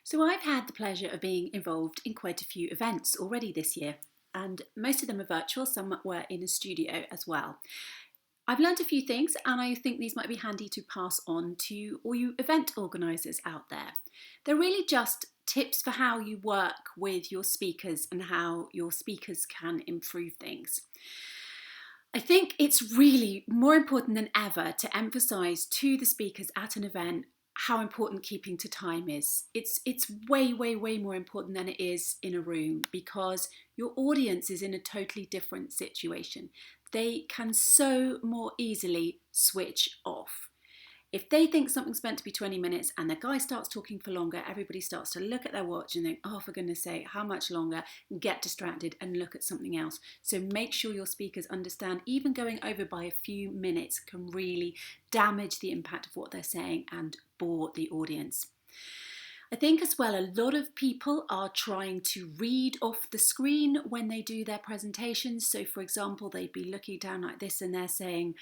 So I've had the pleasure of being involved in quite a few events already this year, and most of them are virtual, some were in a studio as well. I've learned a few things, and I think these might be handy to pass on to all you event organisers out there. They're really just tips for how you work with your speakers and how your speakers can improve things. I think it's really more important than ever to emphasise to the speakers at an event how important keeping to time is. It's way more important than it is in a room because your audience is in a totally different situation. They can so more easily switch off. If they think something's meant to be 20 minutes and the guy starts talking for longer, everybody starts to look at their watch and think, oh, for goodness sake, how much longer? Get distracted and look at something else. So make sure your speakers understand even going over by a few minutes can really damage the impact of what they're saying and bore the audience. I think as well, a lot of people are trying to read off the screen when they do their presentations. So for example, they'd be looking down like this and they're saying,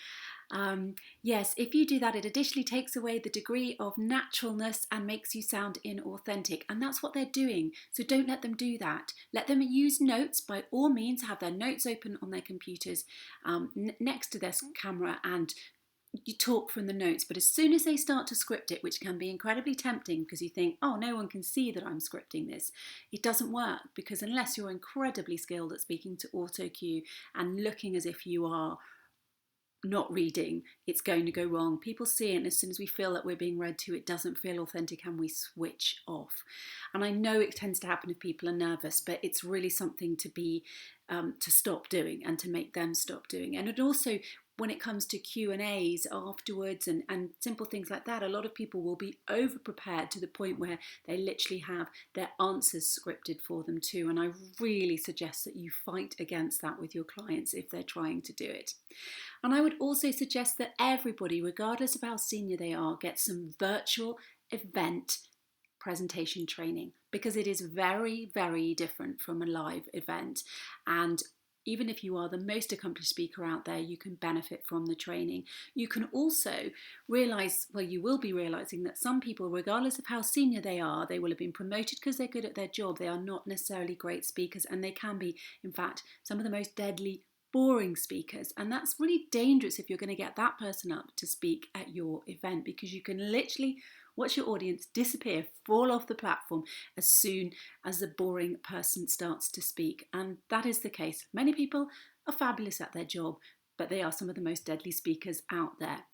yes, if you do that, it additionally takes away the degree of naturalness and makes you sound inauthentic. And that's what they're doing. So don't let them do that. Let them use notes, by all means, have their notes open on their computers next to their camera and you talk from the notes. But as soon as they start to script it, which can be incredibly tempting because you think, oh, no one can see that I'm scripting this, it doesn't work, because unless you're incredibly skilled at speaking to auto cue and looking as if you are not reading, it's going to go wrong. People see it, and as soon as we feel that we're being read to, it doesn't feel authentic and we switch off. And I know it tends to happen if people are nervous, but it's really something to be to stop doing and to make them stop doing. And it also, when it comes to Q&As afterwards and simple things like that, a lot of people will be over prepared to the point where they literally have their answers scripted for them too. And I really suggest that you fight against that with your clients if they're trying to do it. And I would also suggest that everybody, regardless of how senior they are, get some virtual event presentation training, because it is very different from a live event. And even if you are the most accomplished speaker out there, you can benefit from the training. You can also realise, well, you will be realising that some people, regardless of how senior they are, they will have been promoted because they're good at their job. They are not necessarily great speakers, and they can be, in fact, some of the most deadly boring speakers. And that's really dangerous if you're going to get that person up to speak at your event, because you can literally watch your audience disappear, fall off the platform as soon as the boring person starts to speak. And that is the case. Many people are fabulous at their job, but they are some of the most deadly speakers out there.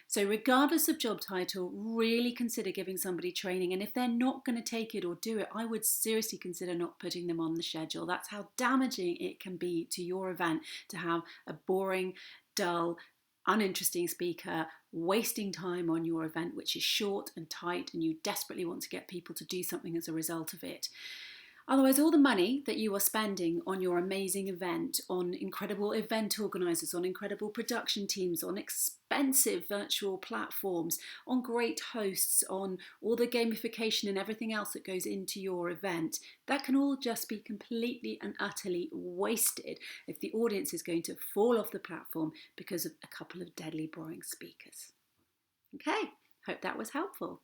So regardless of job title, really consider giving somebody training. And if they're not going to take it or do it, I would seriously consider not putting them on the schedule. That's how damaging it can be to your event to have a boring, dull, uninteresting speaker wasting time on your event, which is short and tight, and you desperately want to get people to do something as a result of it. Otherwise, all the money that you are spending on your amazing event, on incredible event organisers, on incredible production teams, on expensive virtual platforms, on great hosts, on all the gamification and everything else that goes into your event, that can all just be completely and utterly wasted if the audience is going to fall off the platform because of a couple of deadly boring speakers. Okay, hope that was helpful.